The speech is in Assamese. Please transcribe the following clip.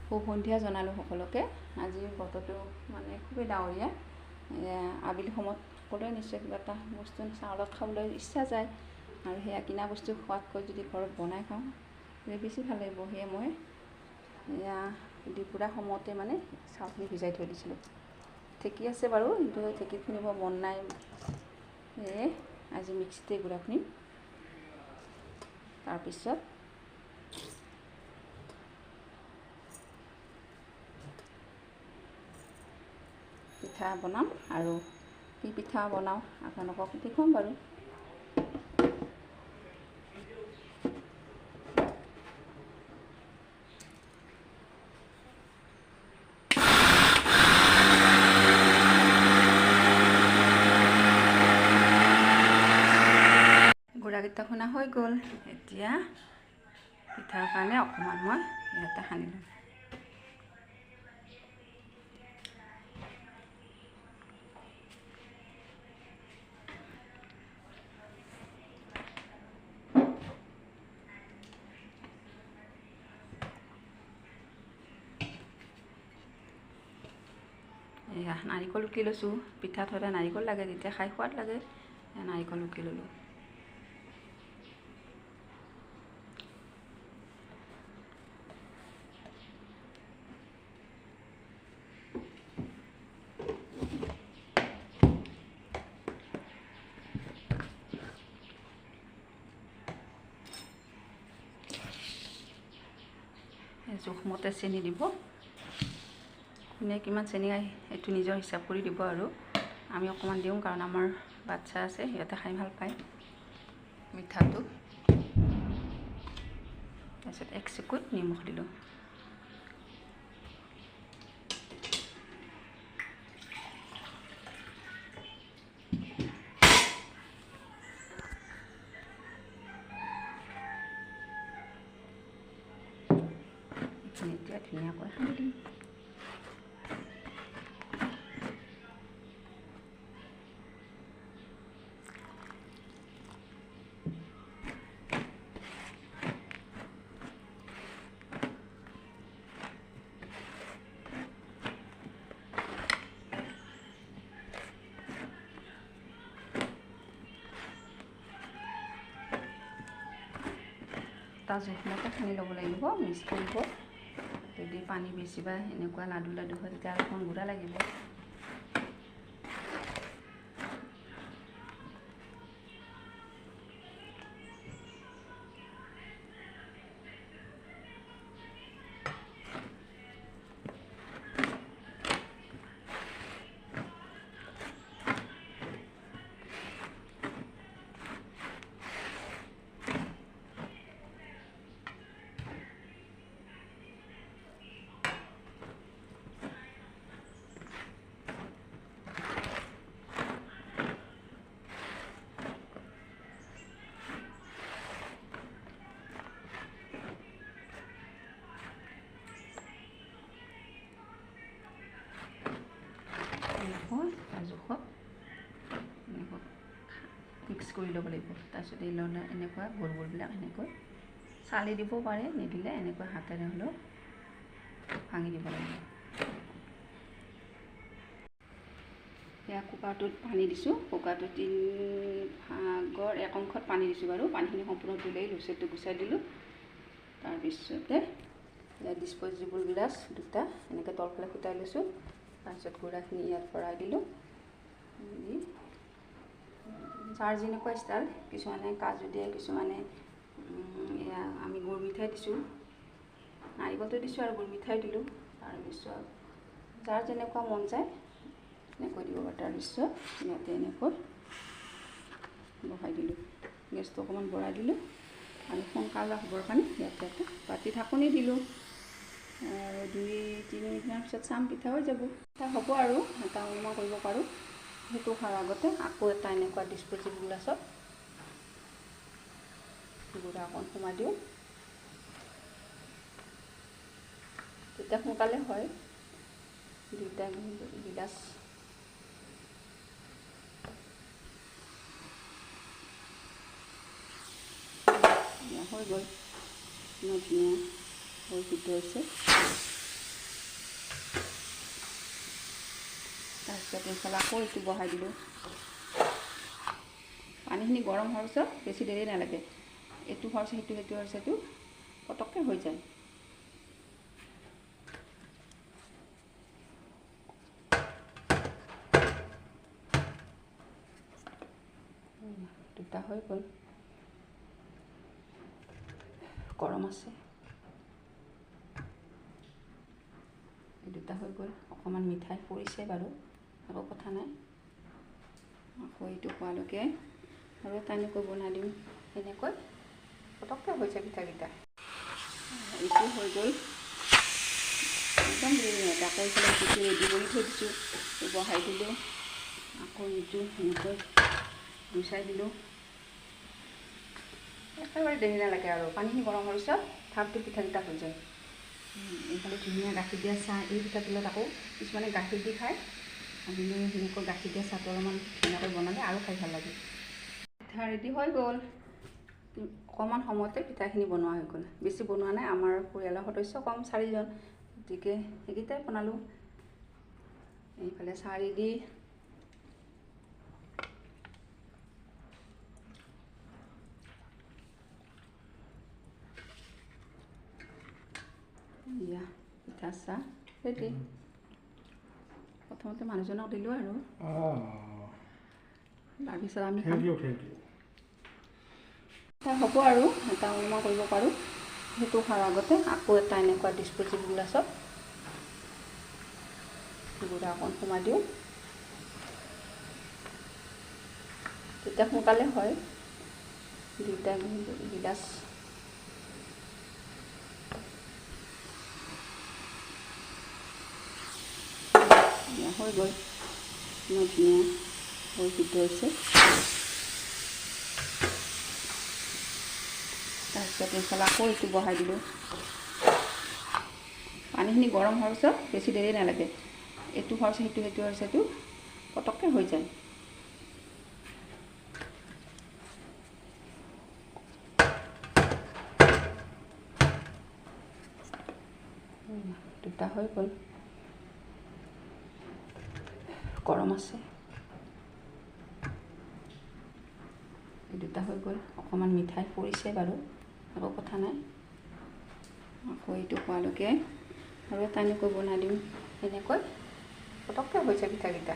খুব সন্ধিয়া জনালোঁ সকলোকে। আজি বতৰটো মানে খুবেই ডাৱৰীয়া। আবেলি সময়ত সকলোৱে নিশ্চয় কিবা এটা বস্তু চাহত খাবলৈ ইচ্ছা যায়, আৰু সেয়া কিনা বস্তু খোৱাতকৈ যদি ঘৰত বনাই খাওঁ তেতিয়া বেছি ভাল লাগিব। সেয়ে মই দুপৰীয়া সময়তে মানে চাউলখিনি ভিজাই থৈ দিছিলোঁ। ঢেঁকী আছে বাৰু, কিন্তু ঢেঁকীত খুন্দিব মন নাই, সেয়ে আজি মিক্সিতে গুড়া খুন্দিম। তাৰপিছত পিঠা বনাম, আৰু কি পিঠা বনাওঁ আপোনালোকক দেখুৱাম বাৰু। গুড়াকেইটা খুন্দা হৈ গ'ল। এতিয়া পিঠাৰ কাৰণে অকণমান মই ইয়াতে সানি ল'ম। এয়া নাৰিকল ৰুকি লৈছোঁ। পিঠাত সদায় নাৰিকল লাগে, তেতিয়া খাই সোৱাদ লাগে। নাৰিকল ৰুকি ল'লোঁ। জোখমতে চেনি দিব। কোনে কিমান চেনি এইটো নিজৰ হিচাপ কৰি দিব, আৰু আমি অকণমান দিওঁ কাৰণ আমাৰ বাচ্ছা আছে, সিহঁতে খাই ভাল পায় মিঠাটো। তাৰপিছত 1 চিকুট নিমখ দিলোঁ। এতিয়া ধুনীয়াকৈ সানি দিম। তাৰ জোখমতে সানি ল'ব লাগিব, মিক্স কৰিব। যদি পানী বেছি বা এনেকুৱা লাডু লাডু হয় তেতিয়া অকণমান গুড়া লাগিব। জোখত এনেকৈ মিক্স কৰি ল'ব লাগিব। তাৰপিছত এই ল'লে এনেকুৱা গোল গোলবিলাক এনেকৈ চালি দিব পাৰে, নিদিলে এনেকৈ হাতেৰে হ'লেও ভাঙি দিব লাগিব। এয়া কুকাৰটোত পানী দিছোঁ। কুকাৰটোত 3 ভাগৰ 1 অংশত পানী দিছোঁ বাৰু। পানীখিনি সম্পূৰ্ণ দিলেই লুচেটো গুচাই দিলোঁ। তাৰপিছতে ডিছপ'জিবল গ্লাছ 2টা এনেকৈ তলফালে ফুটাই লৈছোঁ। তাৰপিছত গুড়াখিনি ইয়াত ভৰাই দিলোঁ। যাৰ যেনেকুৱা ষ্টাইল, কিছুমানে কাজু দিয়ে, কিছুমানে এয়া আমি গুৰ মিঠাই দিছোঁ, নাৰিকলটো দিছোঁ আৰু গুৰ মিঠাই দিলোঁ। তাৰপিছত যাৰ যেনেকুৱা মন যায় এনেকৈ দিব পাৰে। তাৰপিছত ইয়াতে এনেকৈ বহাই দিলোঁ। গেছটো অকণমান বঢ়াই দিলোঁ, আৰু সোনকালে হ'বৰ কাৰণে ইয়াতে এটা বাতি ঢাকনি দিলোঁ। আৰু 2-3 মিনিটমান পিছত চাম, পিঠা হৈ যাব। পিঠা হ'ব আৰু এটা অনুমান কৰিব পাৰোঁ। সেইটো খোৱাৰ আগতে আকৌ এটা এনেকুৱা ডিছপ'জিবল গ্লাছত গুড়া অকণ সোমাই দিওঁ, তেতিয়া সোনকালে হয়। 2টা গিলাচ হৈ গ'ল। ধুনীয়া হৈ সিদ্ধ হৈছে। তাৰপিছত এইফালে আকৌ এইটো বহাই দিলোঁ। পানীখিনি গৰম হোৱাৰ পিছত বেছি দেৰি নালাগে, এইটো হোৱাৰ পিছত সেইটো হোৱাৰ পিছত এইটো পটককৈ হৈ যায়। দুটা হৈ গ'ল, গৰম আছে। দুটা হৈ গ'ল, অকণমান মিঠাই পৰিছে বাৰু, একো কথা নাই। আকৌ এইটো হোৱালৈকে আৰু এটা এনেকৈ বনাই দিম, এনেকৈ পটককৈ হৈছে পিঠাকেইটা। এইটো হৈ গ'ল, একদম দেৰি নাই। আকৌ এইফালে যিটো ৰেডি কৰি থৈ দিছোঁ বহাই দিলোঁ, আকৌ এইটো এনেকৈ গুচাই দিলোঁ। একেবাৰে দেৰি নালাগে আৰু, পানীখিনি গৰম হোৱাৰ পিছত ভাপটো পিঠাকেইটা হৈ যায়। এইফালে ধুনীয়া গাখীৰ দিয়া চাহ, এই পিঠাটোলত আকৌ কিছুমানে গাখীৰ দি খায়, আমি সেনেকৈ গাখীৰ দিয়া চাহটো অলপমান ধুনীয়াকৈ বনালে আৰু খাই ভাল লাগে। পিঠা ৰেডি হৈ গ'ল, অকণমান সময়তে পিঠাখিনি বনোৱা হৈ গ'ল। বেছি বনোৱা নাই, আমাৰ পৰিয়ালৰ সদস্য কম 4জন, গতিকে সেইকেইটাই বনালোঁ। এইফালে চাহ ৰেডি। দিয়া পিঠা চাহ ৰেডি। প্ৰথমতে মানুহজনক দিলোঁ আৰু তাৰপিছত আমি হ'ব আৰু এটা অনুমান কৰিব পাৰোঁ। সেইটো খোৱাৰ আগতে আকৌ এটা এনেকুৱা ডিছপ'জিবল গ্লাছত গুড়া অকণ সোমাই দিওঁ, তেতিয়া সোনকালে হয়। দুটা গিলাচ হৈ গ'ল, ইমান ধুনীয়া হৈ সিদ্ধ হৈছে। তাৰপিছত এইফালে আকৌ এইটো বহাই দিলোঁ। পানীখিনি গৰম হোৱাৰ পিছত বেছি দেৰি নালাগে, এইটো হোৱাৰ পিছত সেইটো হোৱাৰ পিছত এইটো পটককৈ হৈ যায়। দুটা হৈ গ'ল, গৰম আছে। দুটা হৈ গ'ল, অকণমান মিঠাই পৰিছে বাৰু, একো কথা নাই। আকৌ এইটো হোৱালৈকে আৰু এটা এনেকৈ বনাই দিম, এনেকৈ পটককৈ হৈছে পিঠাকেইটা।